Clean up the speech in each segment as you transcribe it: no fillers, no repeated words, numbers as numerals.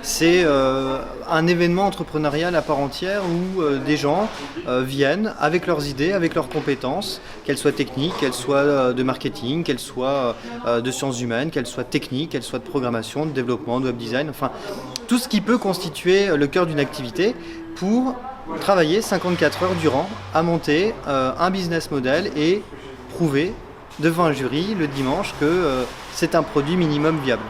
c'est un événement entrepreneurial à part entière où des gens viennent avec leurs idées, avec leurs compétences, qu'elles soient techniques, qu'elles soient de marketing, qu'elles soient de sciences humaines, qu'elles soient techniques, qu'elles soient de programmation, de développement, de web design, enfin tout ce qui peut constituer le cœur d'une activité pour travailler 54 heures durant à monter un business model et prouver devant un jury le dimanche que c'est un produit minimum viable.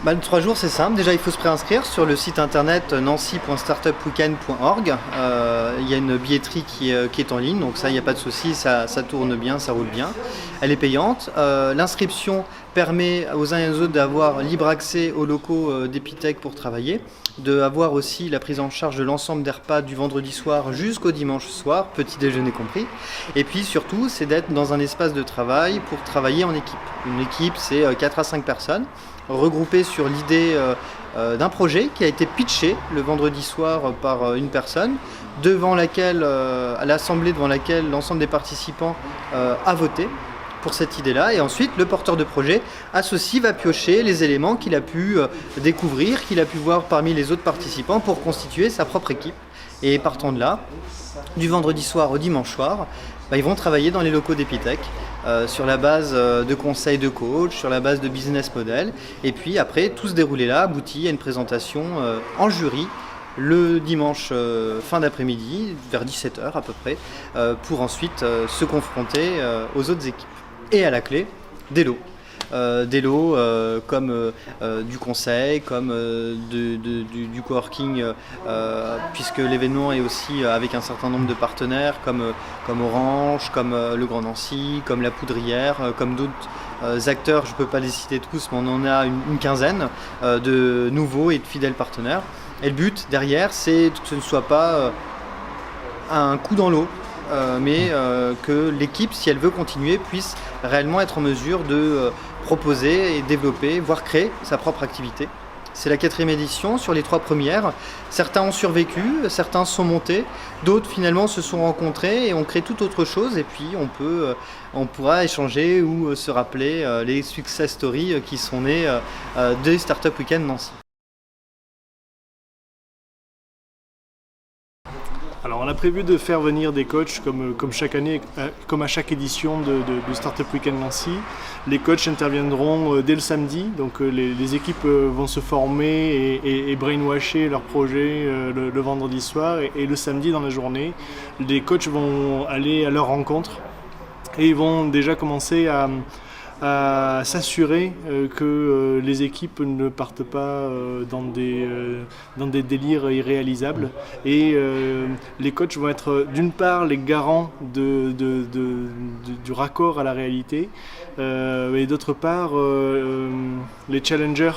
Le 3 jours, c'est simple. Déjà, il faut se préinscrire sur le site internet nancy.startupweekend.org. Il y a une billetterie qui est en ligne, donc ça, il n'y a pas de souci, ça tourne bien, ça roule bien. Elle est payante. L'inscription permet aux uns et aux autres d'avoir libre accès aux locaux d'Epitech pour travailler, d'avoir aussi la prise en charge de l'ensemble des repas du vendredi soir jusqu'au dimanche soir, petit déjeuner compris. Et puis surtout, c'est d'être dans un espace de travail pour travailler en équipe. Une équipe, c'est 4 à 5 personnes, regroupées sur l'idée d'un projet qui a été pitché le vendredi soir par une personne, devant laquelle, à l'assemblée devant laquelle l'ensemble des participants a voté pour cette idée-là, et ensuite le porteur de projet associé va piocher les éléments qu'il a pu découvrir, qu'il a pu voir parmi les autres participants pour constituer sa propre équipe. Et partant de là, du vendredi soir au dimanche soir, ils vont travailler dans les locaux d'Epitech sur la base de conseils de coach, sur la base de business model, et puis après tout se dérouler là aboutit à une présentation en jury le dimanche fin d'après-midi, vers 17h à peu près, pour ensuite se confronter aux autres équipes. Et à la clé, des lots. Des lots comme du conseil, comme du coworking, puisque l'événement est aussi avec un certain nombre de partenaires comme Orange, comme le Grand Nancy, comme la Poudrière, comme d'autres acteurs, je ne peux pas les citer tous, mais on en a une quinzaine de nouveaux et de fidèles partenaires. Et le but derrière, c'est que ce ne soit pas un coup dans l'eau, mais que l'équipe, si elle veut continuer, puisse réellement être en mesure de proposer et développer, voire créer sa propre activité. C'est la 4e édition. Sur les 3 premières, certains ont survécu, certains sont montés, d'autres finalement se sont rencontrés et ont créé tout autre chose, et puis on pourra échanger ou se rappeler les success stories qui sont nés des Startup Weekend Nancy. Alors on a prévu de faire venir des coachs comme chaque année, comme à chaque édition de Startup Weekend Nancy. Les coachs interviendront dès le samedi, donc les équipes vont se former et brainwasher leur projet le vendredi soir, et le samedi dans la journée, les coachs vont aller à leur rencontre et ils vont déjà commencer à s'assurer que les équipes ne partent pas dans des délires irréalisables, et les coachs vont être d'une part les garants du raccord à la réalité, et d'autre part les challengers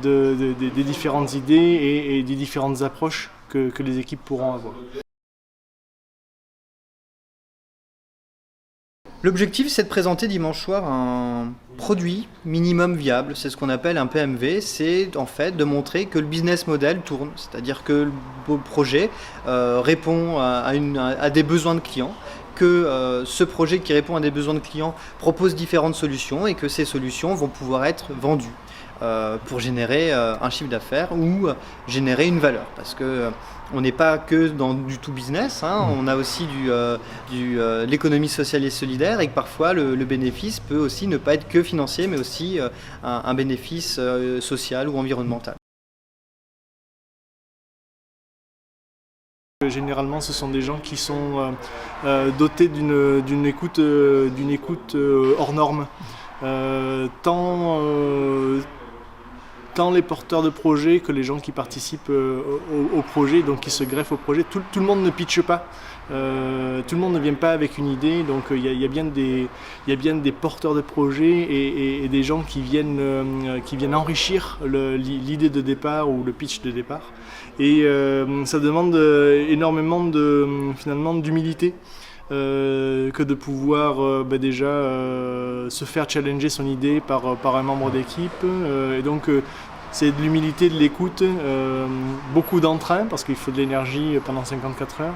des différentes idées et des différentes approches que les équipes pourront avoir. L'objectif, c'est de présenter dimanche soir un produit minimum viable, c'est ce qu'on appelle un PMV, c'est en fait de montrer que le business model tourne, c'est-à-dire que le projet répond à des besoins de clients, que ce projet qui répond à des besoins de clients propose différentes solutions et que ces solutions vont pouvoir être vendues pour générer un chiffre d'affaires ou générer une valeur, parce que on n'est pas que dans du tout business, on a aussi l'économie sociale et solidaire, et que parfois le bénéfice peut aussi ne pas être que financier, mais aussi un bénéfice social ou environnemental. Généralement, ce sont des gens qui sont dotés d'une écoute hors norme. Tant les porteurs de projets que les gens qui participent au projet, donc qui se greffent au projet, tout le monde ne pitche pas, tout le monde ne vient pas avec une idée, donc il y a bien des porteurs de projets et des gens qui viennent enrichir l'idée de départ ou le pitch de départ, et ça demande énormément finalement d'humilité. Que de pouvoir déjà se faire challenger son idée par un membre d'équipe, et donc c'est de l'humilité, de l'écoute, beaucoup d'entrain parce qu'il faut de l'énergie pendant 54 heures,